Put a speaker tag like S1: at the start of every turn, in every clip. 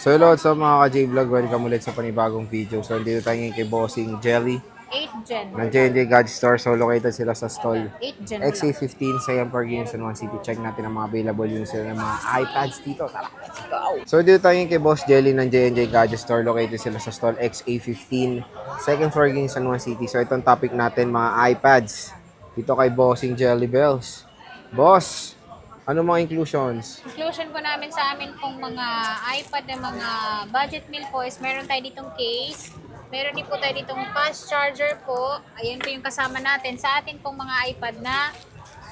S1: So hello sa mga ka-J-Vlog, welcome ulit sa panibagong video. So dito tayo ngayon kay Bossing Jelly
S2: 8 Gen.
S1: ng J&J Gadget Store. So located sila sa stall
S2: 8 Gen lang.
S1: XA15 sa Park Units in One City. Check natin ang mga available units sila ng mga iPads dito. Tara, let's go! So dito tayo ngayon kay Boss Jelly ng J&J Gadget Store. Located sila sa stall XA15 second floor in San Juan City. So itong topic natin mga iPads dito kay Bossing Jelly Bells. Boss, ano mga inclusions?
S2: Inclusion po namin sa amin pong mga iPad na mga budget meal po is meron tayo ditong case. Meron din po tayo ditong fast charger po. Ayan po yung kasama natin sa atin pong mga iPad na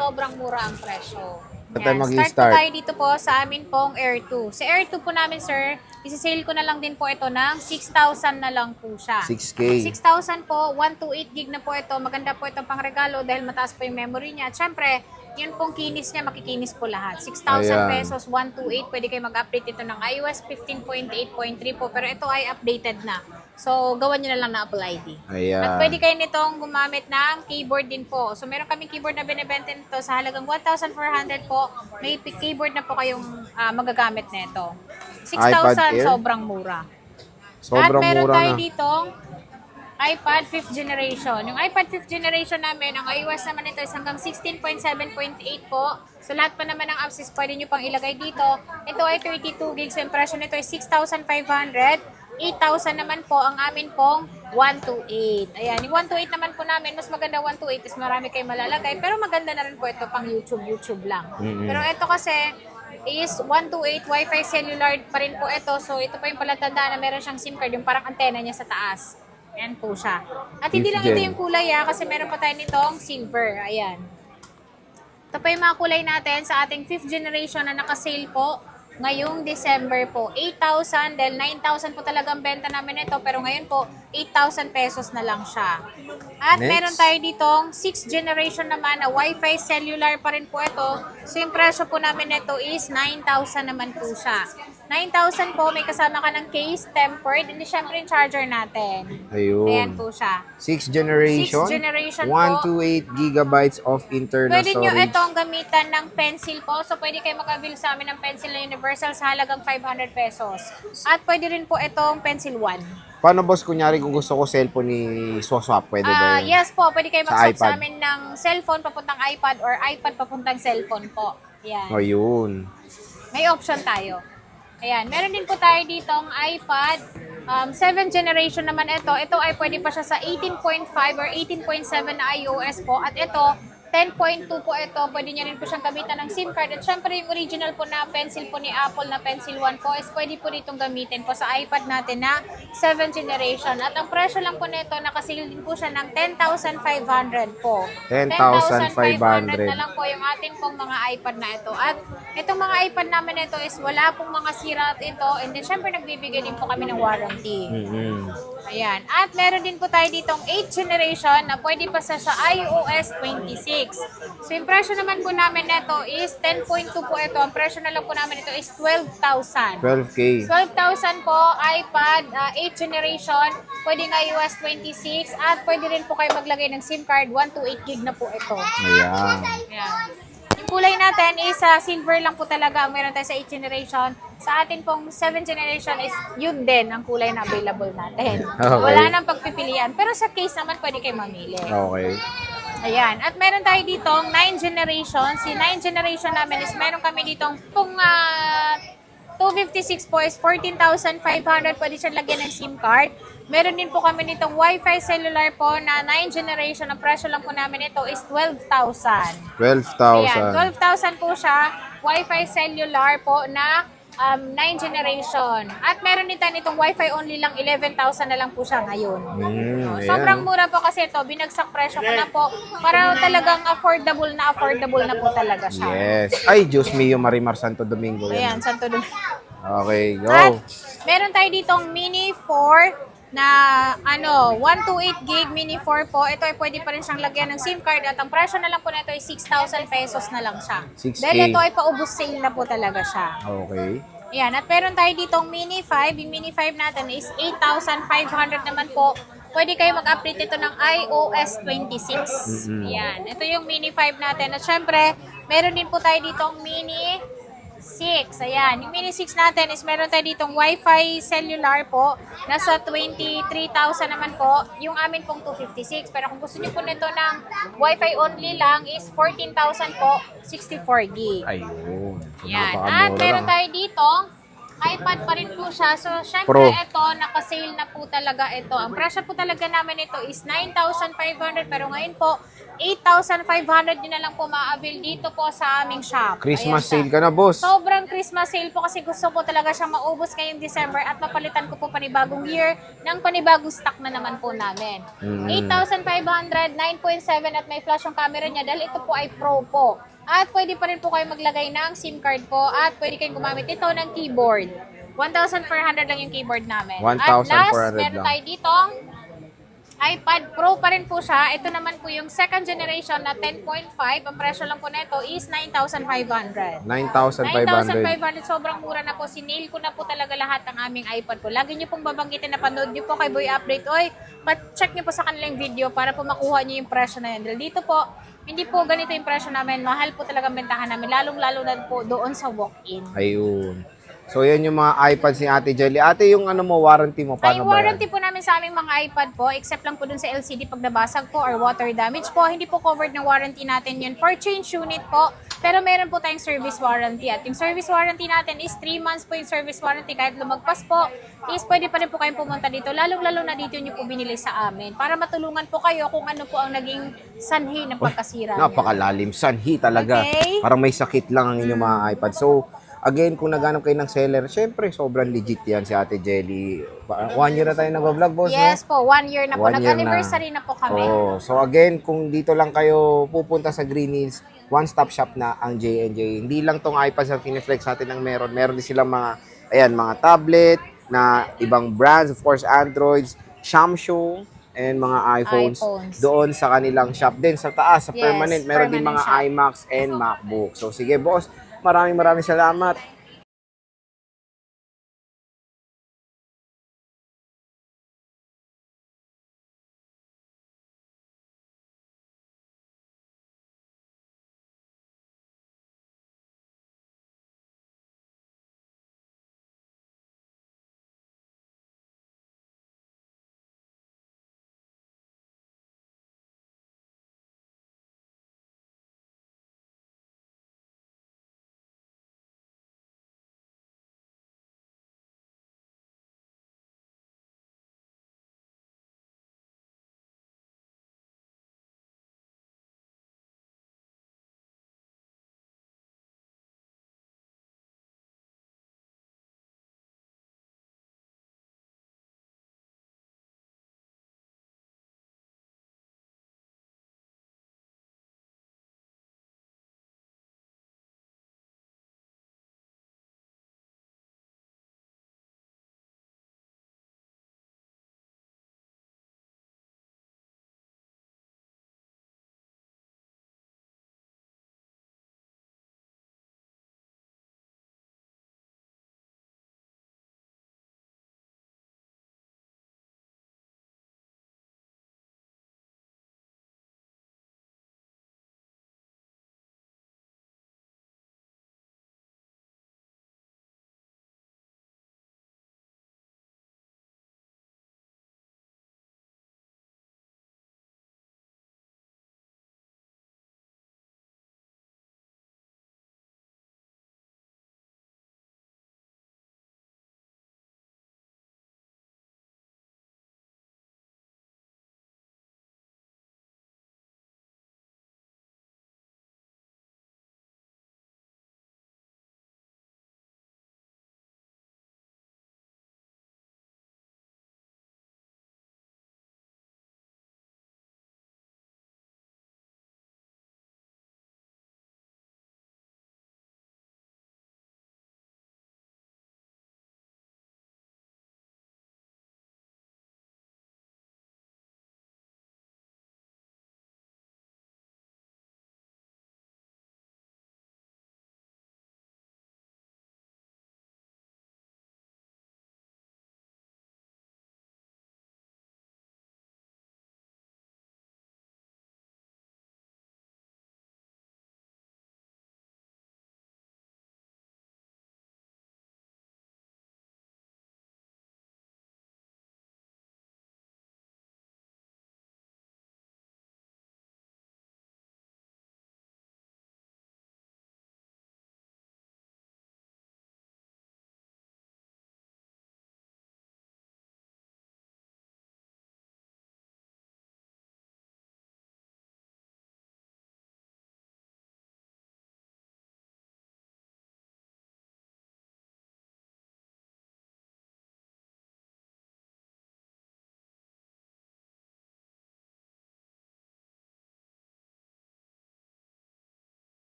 S2: sobrang mura ang presyo.
S1: Saan tayo
S2: Yan.
S1: mag-i-start?
S2: Start po tayo dito po sa amin pong Air 2. Sa Air 2 po namin, sir, isi-sale ko na lang din po ito ng 6,000 na lang po siya.
S1: 6K.
S2: 6,000 po, 128 gig na po ito. Maganda po itong pangregalo dahil mataas po yung memory niya. At syempre, yun pong kinis niya, makikinis po lahat. 6,000
S1: Ayan.
S2: pesos, 128. Pwede kayo mag-update ito ng iOS 15.8.3 po. Pero ito ay updated na. So, gawan nyo na lang na Apple ID.
S1: Ayan.
S2: At pwede kayo nitong gumamit ng keyboard din po. So, meron kaming keyboard na binibenta nito sa halagang 1,400 po. May keyboard na po kayong magagamit nito.
S1: iPad
S2: 6,000,
S1: Air?
S2: sobrang mura.
S1: Sobrang
S2: At meron
S1: mura
S2: tayo
S1: na.
S2: ditong iPad 5th generation. Yung iPad 5th generation namin, ang iOS naman nito is hanggang 16.7.8 po. So lahat pa naman ng apps is pwede nyo pang ilagay dito. Ito ay 32 gigs. So impression nito is 6,500. 8,000 naman po ang amin pong 128. Ayan, yung 128 naman po namin, mas maganda 128 is marami kayong malalagay. Pero maganda na rin po ito pang YouTube lang. Pero ito kasi is 128 Wi-Fi cellular pa rin po ito. So ito pa yung palatandaan na meron siyang SIM card, yung parang antena niya sa taas. Ayan po siya. At hindi lang ito
S1: Fifth gen.
S2: yung kulay kasi meron pa tayo nitong silver. Ayan. Ito pa yung mga kulay natin sa ating 5th generation na naka-sale po ngayong December po. 8,000 dahil 9,000 po talaga ang benta namin ito. Pero ngayon po, 8,000 pesos na lang siya. At
S1: Next.
S2: meron tayo ditong 6th generation naman na Wi-Fi cellular pa rin po ito. So yung presyo po namin ito is 9,000 naman po siya. 9,000 po, may kasama ka ng case, tempered, and syempre yung charger natin.
S1: Ayun.
S2: Ayan po siya.
S1: 6th generation.
S2: 6th generation
S1: 1 to
S2: po.
S1: 8 gigabytes of internal
S2: Pwede nyo
S1: storage.
S2: itong gamitan ng pencil po. So, pwede kayo mag-avail sa amin ng pencil na universal sa halagang 500 pesos. At pwede rin po itong pencil 1.
S1: Paano boss, kunyari kung gusto ko cellphone ni Swaswap, pwede ba yun?
S2: Yes po, pwede kayo
S1: Sa
S2: mag-swap sa
S1: iPad.
S2: amin ng cellphone papuntang iPad or iPad papuntang cellphone po. Yan.
S1: Ayun.
S2: May option tayo. Ayan, meron din po tayo ditong iPad. 7th generation naman ito. Ito ay pwede pa siya sa 18.5 or 18.7 na iOS po. At ito, 10.2 po ito. Pwede niya rin po siyang gamitan ng SIM card. At syempre yung original po na pencil po ni Apple na Pencil 1 po is pwede po ditong gamitin po sa iPad natin na 7th generation. At ang presyo lang po nito, nakasale din po siya ng 10,500 po.
S1: 10,500
S2: na lang po yung atin pong mga iPad na ito. At itong mga iPad namin ito is wala pong mga sira ito. And then syempre nagbibigay din po kami ng warranty. Ayan. At meron din po tayo ditong 8th generation na pwede pa sa iOS 26. So yung presyo naman po namin nito is 10.2 po ito. Ang presyo na lang po namin ito is 12,000.
S1: 12K.
S2: 12,000 po, iPad, 8th generation, pwedeng iOS 26, at pwede rin po kayo maglagay ng SIM card, 1 to 8 gig na po ito.
S1: Ayan.
S2: Ayan. Yung kulay natin is silver lang po talaga ang meron tayo sa 8th generation. Sa atin pong 7th generation is yun din ang kulay na available natin.
S1: Okay.
S2: Wala nang pagpipilian. Pero sa case naman, pwede kayo mamili.
S1: Okay.
S2: Ayan. At meron tayo ditong 9th generation. Si 9th generation namin is meron kami ditong pong 256 po is 14,500. Pwede siya lagyan ng SIM card. Meron din po kami nitong Wi-Fi cellular po na 9th generation. Ang presyo lang po namin ito is 12,000. Ayan,
S1: 12,000.
S2: 12,000 po siya. Wi-Fi cellular po na 9th generation. At meron din tayo nitong Wi-Fi only lang, 11,000 na lang po siya ngayon.
S1: Ayan.
S2: Sobrang mura po kasi ito. Binagsak presyo ko na po. Para talagang affordable na po talaga siya.
S1: Yes. Ay, Diyos mio, Marimar Santo Domingo.
S2: Ayan,
S1: Yan.
S2: Santo Domingo.
S1: Okay,
S2: At
S1: go.
S2: meron tayo ditong Mini 4 na 128 gig Mini 4 po. Ito ay pwede pa rin siyang lagyan ng SIM card at ang presyo na lang po nito ay 6,000 pesos na lang siya.
S1: 6K.
S2: Dahil ito ay paubos sale na po talaga siya.
S1: Okay.
S2: Ayan, at meron tayo ditong Mini 5. Yung Mini 5 natin is 8,500 naman po. Pwede kayo mag-update ito ng iOS 26. Ayan, ito yung Mini 5 natin. At syempre, meron din po tayo ditong Mini 6. Ayan. Yung Mini 6 natin is meron tayo ditong Wi-Fi cellular po. Nasa 23,000 naman po. Yung amin pong 256. Pero kung gusto niyo po nito ng Wi-Fi only lang is 14,000 po. 64 gig.
S1: Ayun. So,
S2: Yan.
S1: napakamura
S2: At meron
S1: lang.
S2: tayo dito, iPad pa rin po siya. So, syempre,
S1: Pro.
S2: ito, nakasale na po talaga ito. Ang presyo po talaga namin ito is 9,500. Pero ngayon po, 8,500 yun na lang po ma-avail dito po sa aming shop.
S1: Christmas
S2: Ayan siya.
S1: sale ka na, boss.
S2: Sobrang Christmas sale po kasi gusto ko talaga siyang maubos ngayong December at mapalitan ko po panibagong year ng panibagong stock na naman po namin. 8,500, 9.7 at may flash yung camera niya dahil ito po ay Pro po. At pwede pa rin po kayo maglagay ng SIM card po at pwede kayong gumamit ito ng keyboard. 1,400 lang yung keyboard namin. At
S1: 1,400
S2: last, meron
S1: lang.
S2: tayo ditong iPad Pro pa rin po siya. Ito naman po yung second generation na 10.5. Ang presyo lang po nito is 9,500.
S1: 9,500.
S2: 9,500, sobrang mura na po. Sinail ko na po talaga lahat ng aming iPad ko. Lagi nyo pong babanggitin na panood nyo po kay Boy Update. Oy, check nyo po sa kanilang video para po makuha nyo yung presyo na yun. Dahil dito po, hindi po ganito yung presyo namin. Mahal po talaga ang bentahan namin. Lalong-lalo na po doon sa walk-in.
S1: Ayun. So, yan yung mga iPads ni Ate Jelly. Ate, yung ano mo, warranty mo,
S2: Ay,
S1: paano ba yan?
S2: warranty po namin sa aming mga iPad po, except lang po dun sa LCD pag nabasag po or water damage po. Hindi po covered ng warranty natin yun for change unit po. Pero meron po tayong service warranty. At yung service warranty natin is 3 months po yung service warranty. Kahit lumagpas po, is pwede pa rin po kayong pumunta dito. Lalong-lalo na dito nyo po binili sa amin. Para matulungan po kayo kung ano po ang naging sanhi ng pagkasira niya.
S1: Napakalalim. Sanhi talaga.
S2: Okay.
S1: Parang may sakit lang ang inyong mga iPad. So, again, kung naghanap kayo ng seller, syempre, sobrang legit yan si Ate Jelly. 1 year na tayo nag-vlog, boss,
S2: Yes
S1: no?
S2: po, 1 year na po.
S1: 1 year
S2: Nag-anniversary na po kami.
S1: Oh, so again, kung dito lang kayo pupunta sa Green Hills, one-stop shop na ang J&J. Hindi lang tong iPads ang finiflex natin ng meron. Meron din silang mga, ayan, mga tablet na ibang brands, of course, Androids, Samsung, and mga iPhones, doon sa kanilang shop. Din sa taas, sa
S2: Yes,
S1: permanent, meron din
S2: permanent
S1: mga
S2: shop.
S1: iMacs and MacBook. So sige, boss, maraming salamat.